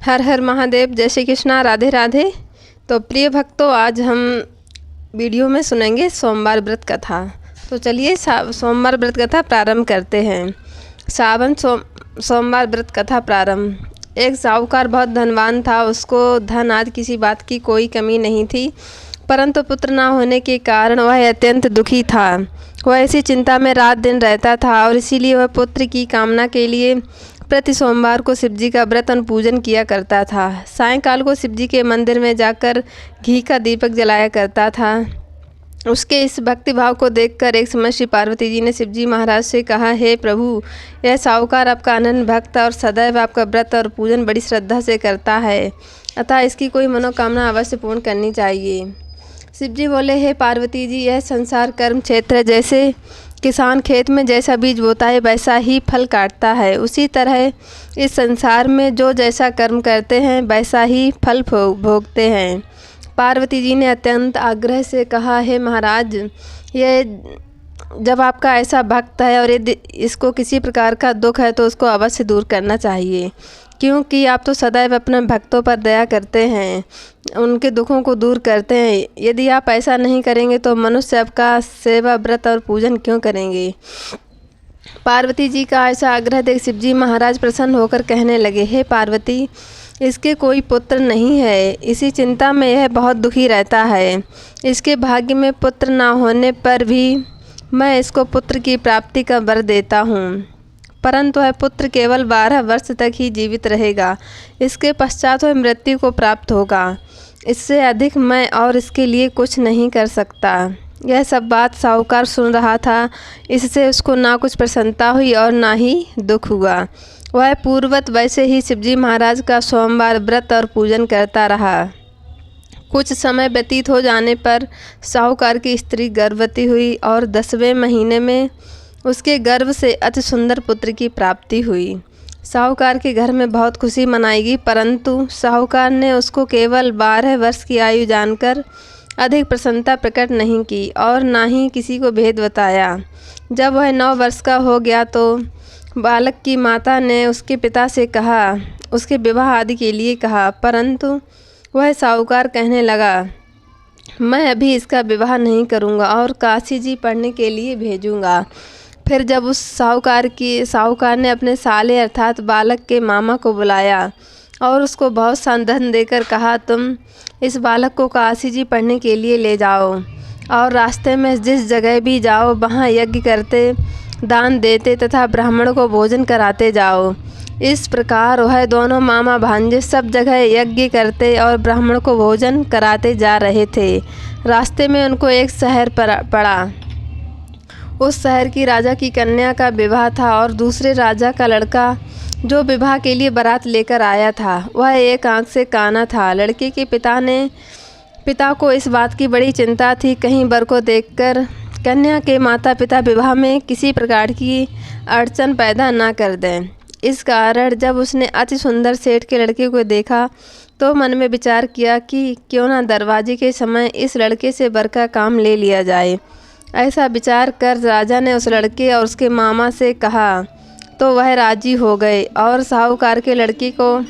हर हर महादेव। जय श्री कृष्णा। राधे राधे। तो प्रिय भक्तों, आज हम वीडियो में सुनेंगे सोमवार व्रत कथा। तो चलिए सोमवार व्रत कथा प्रारंभ करते हैं। सोमवार व्रत कथा प्रारंभ। एक साहूकार बहुत धनवान था। उसको धन आदि किसी बात की कोई कमी नहीं थी, परंतु पुत्र न होने के कारण वह अत्यंत दुखी था। वह ऐसी चिंता में रात दिन रहता था और इसीलिए वह पुत्र की कामना के लिए प्रति सोमवार को शिवजी का व्रत और पूजन किया करता था। सायंकाल को शिवजी के मंदिर में जाकर घी का दीपक जलाया करता था। उसके इस भक्ति भाव को देखकर एक समय श्री पार्वती जी ने शिवजी महाराज से कहा, हे प्रभु, यह साहूकार आपका अनन्य भक्त और सदैव आपका व्रत और पूजन बड़ी श्रद्धा से करता है, अतः इसकी कोई मनोकामना अवश्य पूर्ण करनी चाहिए। शिवजी बोले, हे पार्वती जी, यह संसार कर्म क्षेत्र है। जैसे किसान खेत में जैसा बीज बोता है वैसा ही फल काटता है, उसी तरह इस संसार में जो जैसा कर्म करते हैं वैसा ही फल भोगते हैं। पार्वती जी ने अत्यंत आग्रह से कहा, हे महाराज, ये जब आपका ऐसा भक्त है और यदि इसको किसी प्रकार का दुख है तो उसको अवश्य दूर करना चाहिए, क्योंकि आप तो सदैव अपने भक्तों पर दया करते हैं, उनके दुखों को दूर करते हैं। यदि आप ऐसा नहीं करेंगे तो मनुष्य आपका सेवा व्रत और पूजन क्यों करेंगे। पार्वती जी का ऐसा आग्रह देख शिवजी महाराज प्रसन्न होकर कहने लगे, हे पार्वती, इसके कोई पुत्र नहीं है, इसी चिंता में यह बहुत दुखी रहता है। इसके भाग्य में पुत्र ना होने पर भी मैं इसको पुत्र की प्राप्ति का वर देता हूँ, परंतु वह पुत्र केवल 12 वर्ष तक ही जीवित रहेगा। इसके पश्चात वह मृत्यु को प्राप्त होगा। इससे अधिक मैं और इसके लिए कुछ नहीं कर सकता। यह सब बात साहूकार सुन रहा था, इससे उसको ना कुछ प्रसन्नता हुई और ना ही दुख हुआ। वह पूर्ववत वैसे ही शिवजी महाराज का सोमवार व्रत और पूजन करता रहा। कुछ समय व्यतीत हो जाने पर साहूकार की स्त्री गर्भवती हुई और 10वें महीने में उसके गर्भ से अति सुंदर पुत्र की प्राप्ति हुई। साहूकार के घर में बहुत खुशी मनाई गई, परंतु साहूकार ने उसको केवल 12 वर्ष की आयु जानकर अधिक प्रसन्नता प्रकट नहीं की और ना ही किसी को भेद बताया। जब वह 9 वर्ष का हो गया तो बालक की माता ने उसके पिता से कहा, उसके विवाह आदि के लिए कहा, परंतु वह साहूकार कहने लगा, मैं अभी इसका विवाह नहीं करूँगा और काशी जी पढ़ने के लिए भेजूँगा। फिर जब उस साहूकार ने अपने साले अर्थात बालक के मामा को बुलाया और उसको बहुत सा धन देकर कहा, तुम इस बालक को काशी जी पढ़ने के लिए ले जाओ और रास्ते में जिस जगह भी जाओ वहाँ यज्ञ करते, दान देते तथा ब्राह्मण को भोजन कराते जाओ। इस प्रकार वह दोनों मामा भांजे सब जगह यज्ञ करते और ब्राह्मण को भोजन कराते जा रहे थे। रास्ते में उनको एक शहर पड़ा। उस शहर की राजा की कन्या का विवाह था और दूसरे राजा का लड़का जो विवाह के लिए बारात लेकर आया था वह एक आंख से काना था। लड़के के पिता को इस बात की बड़ी चिंता थी, कहीं वर को देखकर कन्या के माता पिता विवाह में किसी प्रकार की अड़चन पैदा ना कर दें। इस कारण जब उसने अति सुंदर सेठ के लड़के को देखा तो मन में विचार किया कि क्यों ना दरवाजे के समय इस लड़के से वर का काम ले लिया जाए। ऐसा विचार कर राजा ने उस लड़के और उसके मामा से कहा तो वह राजी हो गए और साहूकार के लड़के को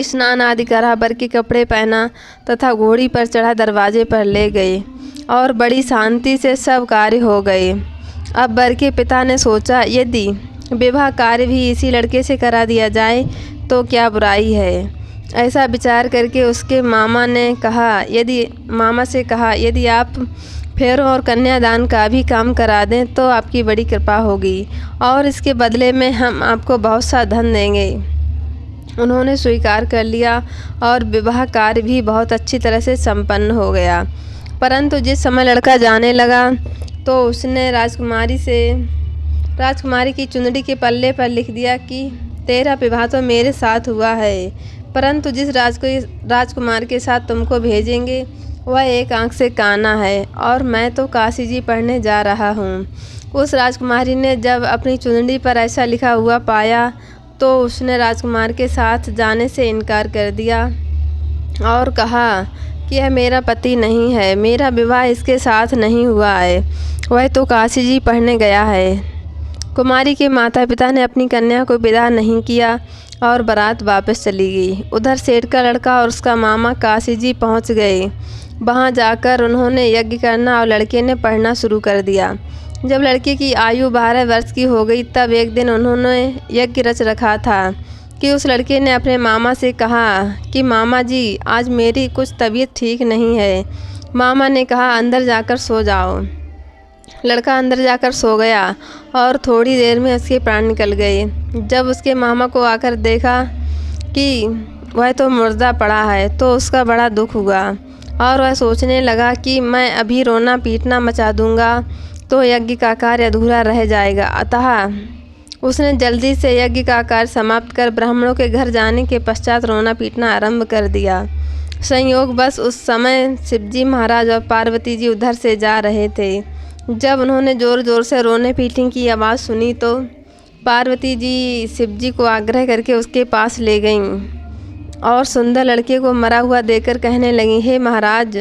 स्नान आदि करा, वर के कपड़े पहना तथा घोड़ी पर चढ़ा दरवाजे पर ले गए और बड़ी शांति से सब कार्य हो गए। अब वर के पिता ने सोचा, यदि विवाह कार्य भी इसी लड़के से करा दिया जाए तो क्या बुराई है। ऐसा विचार करके उसके मामा से कहा, यदि आप फेरों और कन्यादान का भी काम करा दें तो आपकी बड़ी कृपा होगी और इसके बदले में हम आपको बहुत सा धन देंगे। उन्होंने स्वीकार कर लिया और विवाह कार्य भी बहुत अच्छी तरह से संपन्न हो गया। परंतु जिस समय लड़का जाने लगा तो उसने राजकुमारी की चुंदड़ी के पल्ले पर लिख दिया कि तेरा विवाह तो मेरे साथ हुआ है, परंतु जिस राजकुमार के साथ तुमको भेजेंगे वह एक आंख से काना है और मैं तो काशी जी पढ़ने जा रहा हूँ। उस राजकुमारी ने जब अपनी चुंदड़ी पर ऐसा लिखा हुआ पाया तो उसने राजकुमार के साथ जाने से इनकार कर दिया और कहा कि यह मेरा पति नहीं है, मेरा विवाह इसके साथ नहीं हुआ है, वह तो काशी जी पढ़ने गया है। कुमारी के माता पिता ने अपनी कन्या को विदा नहीं किया और बारात वापस चली गई। उधर सेठ का लड़का और उसका मामा काशी जी पहुँच गए। वहाँ जाकर उन्होंने यज्ञ करना और लड़के ने पढ़ना शुरू कर दिया। जब लड़के की आयु 12 वर्ष की हो गई तब एक दिन उन्होंने यज्ञ रच रखा था कि उस लड़के ने अपने मामा से कहा कि मामा जी, आज मेरी कुछ तबीयत ठीक नहीं है। मामा ने कहा, अंदर जाकर सो जाओ। लड़का अंदर जाकर सो गया और थोड़ी देर में उसके प्राण निकल गए। जब उसके मामा को आकर देखा कि वह तो मुर्दा पड़ा है तो उसका बड़ा दुख हुआ और वह सोचने लगा कि मैं अभी रोना पीटना मचा दूंगा तो यज्ञ का कार्य अधूरा रह जाएगा। अतः उसने जल्दी से यज्ञ का कार्य समाप्त कर ब्राह्मणों के घर जाने के पश्चात रोना पीटना आरंभ कर दिया। संयोग बस उस समय शिवजी महाराज और पार्वती जी उधर से जा रहे थे। जब उन्होंने ज़ोर ज़ोर से रोने पीटने की आवाज़ सुनी तो पार्वती जी शिवजी को आग्रह करके उसके पास ले गईं और सुंदर लड़के को मरा हुआ देखकर कहने लगीं, हे महाराज,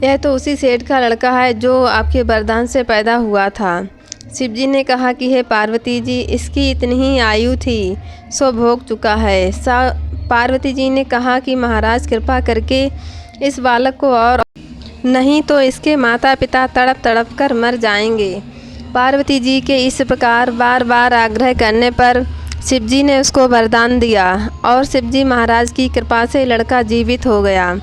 यह तो उसी सेठ का लड़का है जो आपके वरदान से पैदा हुआ था। शिवजी ने कहा कि हे पार्वती जी, इसकी इतनी ही आयु थी, सो भोग चुका है। पार्वती जी ने कहा कि महाराज कृपा करके इस बालक को और नहीं तो इसके माता पिता तड़प तड़प कर मर जाएंगे। पार्वती जी के इस प्रकार बार बार आग्रह करने पर शिवजी ने उसको वरदान दिया और शिवजी महाराज की कृपा से लड़का जीवित हो गया।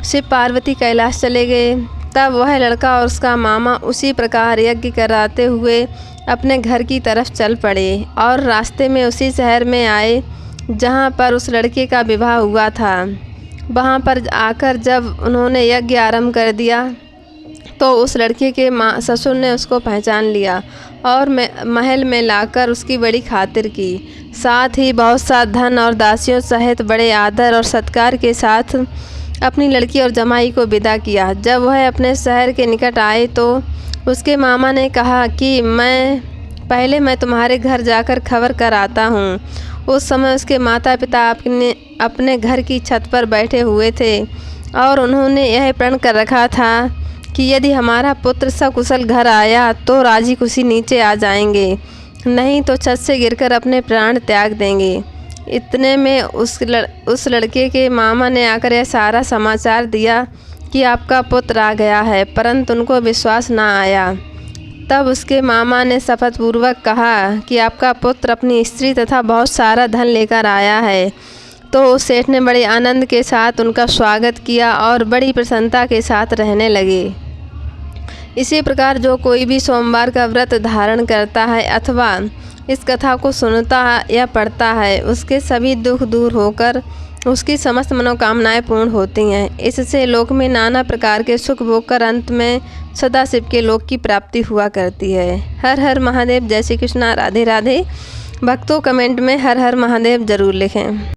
शिव पार्वती कैलाश चले गए। तब वह लड़का और उसका मामा उसी प्रकार यज्ञ कराते हुए अपने घर की तरफ चल पड़े और रास्ते में उसी शहर में आए जहाँ पर उस लड़के का विवाह हुआ था। वहाँ पर आकर जब उन्होंने यज्ञ आरंभ कर दिया तो उस लड़के के ससुर ने उसको पहचान लिया और महल में लाकर उसकी बड़ी खातिर की। साथ ही बहुत सा धन और दासियों सहित बड़े आदर और सत्कार के साथ अपनी लड़की और जमाई को विदा किया। जब वह अपने शहर के निकट आए तो उसके मामा ने कहा कि मैं तुम्हारे घर जाकर खबर कर आता हूँ। उस समय उसके माता पिता अपने घर की छत पर बैठे हुए थे और उन्होंने यह प्रण कर रखा था कि यदि हमारा पुत्र सकुशल घर आया तो राजी खुशी नीचे आ जाएंगे, नहीं तो छत से गिरकर अपने प्राण त्याग देंगे। इतने में उस लड़के के मामा ने आकर यह सारा समाचार दिया कि आपका पुत्र आ गया है, परंतु उनको विश्वास ना आया। तब उसके मामा ने शपथपूर्वक कहा कि आपका पुत्र अपनी स्त्री तथा बहुत सारा धन लेकर आया है। तो उस सेठ ने बड़े आनंद के साथ उनका स्वागत किया और बड़ी प्रसन्नता के साथ रहने लगे। इसी प्रकार जो कोई भी सोमवार का व्रत धारण करता है अथवा इस कथा को सुनता या पढ़ता है, उसके सभी दुख दूर होकर उसकी समस्त मनोकामनाएं पूर्ण होती हैं। इससे लोक में नाना प्रकार के सुख भोग कर अंत में सदाशिव के लोक की प्राप्ति हुआ करती है। हर हर महादेव। जय श्री कृष्णा। राधे राधे। भक्तों कमेंट में हर हर महादेव ज़रूर लिखें।